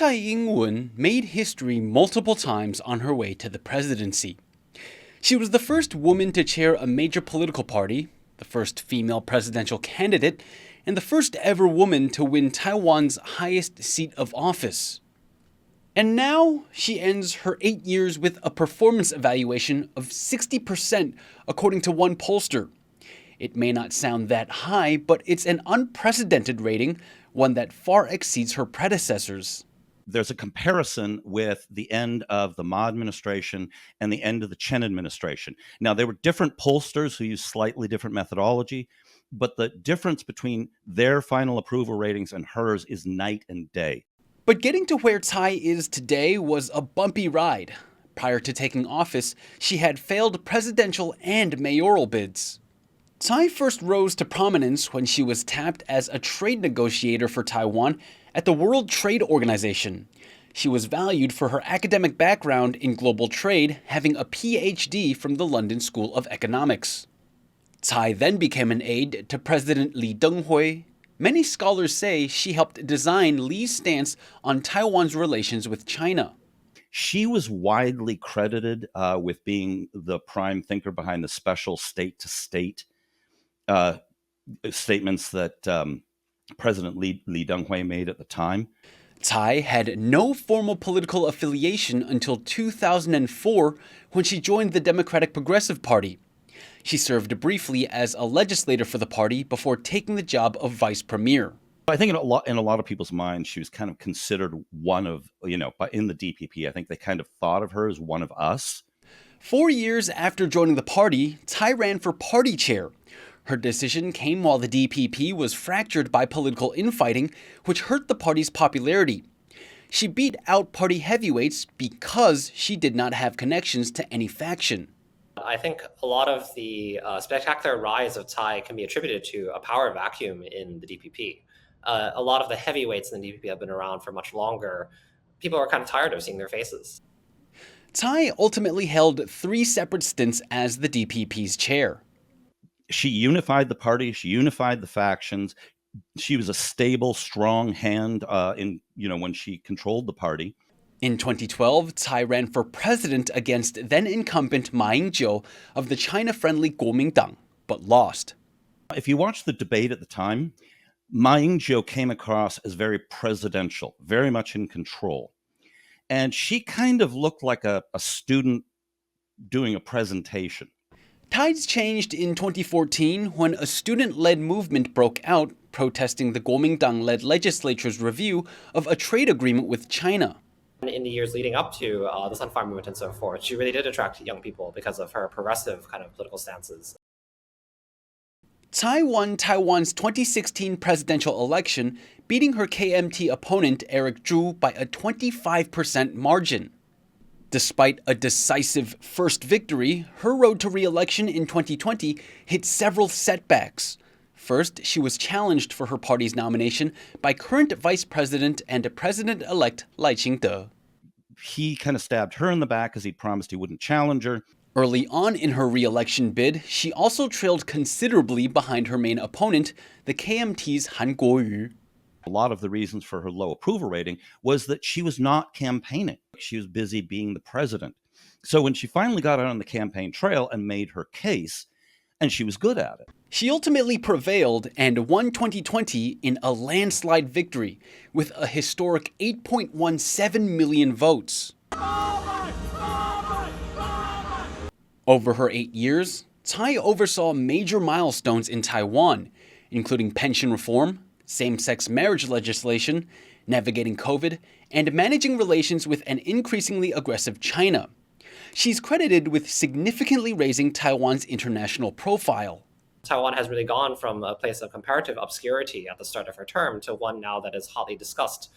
Tsai Ing-wen made history multiple times on her way to the presidency. She was the first woman to chair a major political party, the first female presidential candidate, and the first ever woman to win Taiwan's highest seat of office. And now she ends her 8 years with a performance evaluation of 60% according to one pollster. It may not sound that high, but it's an unprecedented rating, one that far exceeds her predecessors. There's a comparison with the end of the Ma administration and the end of the Chen administration. Now, there were different pollsters who used slightly different methodology, but the difference between their final approval ratings and hers is night and day. But getting to where Tsai is today was a bumpy ride. Prior to taking office, she had failed presidential and mayoral bids. Tsai first rose to prominence when she was tapped as a trade negotiator for Taiwan at the World Trade Organization. She was valued for her academic background in global trade, having a PhD from the London School of Economics. Tsai then became an aide to President Lee Teng-hui. Many scholars say she helped design Lee's stance on Taiwan's relations with China. She was widely credited with being the prime thinker behind the special state-to-state statements that President Lee Teng-hui made at the time. Tsai had no formal political affiliation until 2004 when she joined the Democratic Progressive Party. She served briefly as a legislator for the party before taking the job of vice premier. I think in a lot of people's minds, she was kind of considered one of, in the DPP, I think they kind of thought of her as one of us. 4 years after joining the party, Tsai ran for party chair. Her decision came while the DPP was fractured by political infighting, which hurt the party's popularity. She beat out party heavyweights because she did not have connections to any faction. I think a lot of the spectacular rise of Tsai can be attributed to a power vacuum in the DPP. A lot of the heavyweights in the DPP have been around for much longer. People are kind of tired of seeing their faces. Tsai ultimately held 3 separate stints as the DPP's chair. She unified the party. She unified the factions. She was a stable, strong hand when she controlled the party. In 2012, Tsai ran for president against then-incumbent Ma Ying-jeou of the China-friendly Kuomintang, but lost. If you watch the debate at the time, Ma Ying-jeou came across as very presidential, very much in control. And she kind of looked like a student doing a presentation. Tides changed in 2014 when a student-led movement broke out protesting the Kuomintang-led legislature's review of a trade agreement with China. In the years leading up to the Sunflower Movement and so forth, she really did attract young people because of her progressive kind of political stances. Tsai won Taiwan's 2016 presidential election, beating her KMT opponent Eric Zhu by a 25% margin. Despite a decisive first victory, her road to re-election in 2020 hit several setbacks. First, she was challenged for her party's nomination by current Vice President and President-elect Lai Ching-te. He kind of stabbed her in the back as he promised he wouldn't challenge her. Early on in her re-election bid, she also trailed considerably behind her main opponent, the KMT's Han Kuo-yu. A lot of the reasons for her low approval rating was that she was not campaigning. She was busy being the president. So when she finally got out on the campaign trail and made her case, and she was good at it. She ultimately prevailed and won 2020 in a landslide victory with a historic 8.17 million votes. Over her 8 years, Tsai oversaw major milestones in Taiwan, including pension reform, same-sex marriage legislation, navigating COVID, and managing relations with an increasingly aggressive China. She's credited with significantly raising Taiwan's international profile. Taiwan has really gone from a place of comparative obscurity at the start of her term to one now that is hotly discussed.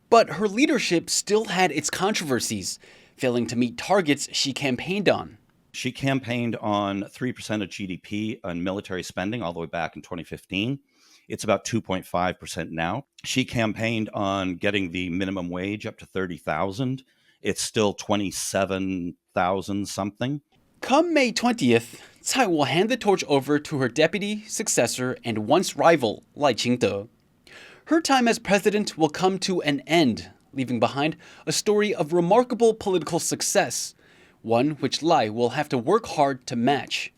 But her leadership still had its controversies, failing to meet targets she campaigned on. She campaigned on 3% of GDP on military spending all the way back in 2015. It's about 2.5% now. She campaigned on getting the minimum wage up to $30,000. It's still 27,000 something. Come May 20th, Tsai will hand the torch over to her deputy, successor, and once rival, Lai Ching-te. Her time as president will come to an end, leaving behind a story of remarkable political success, one which Lai will have to work hard to match.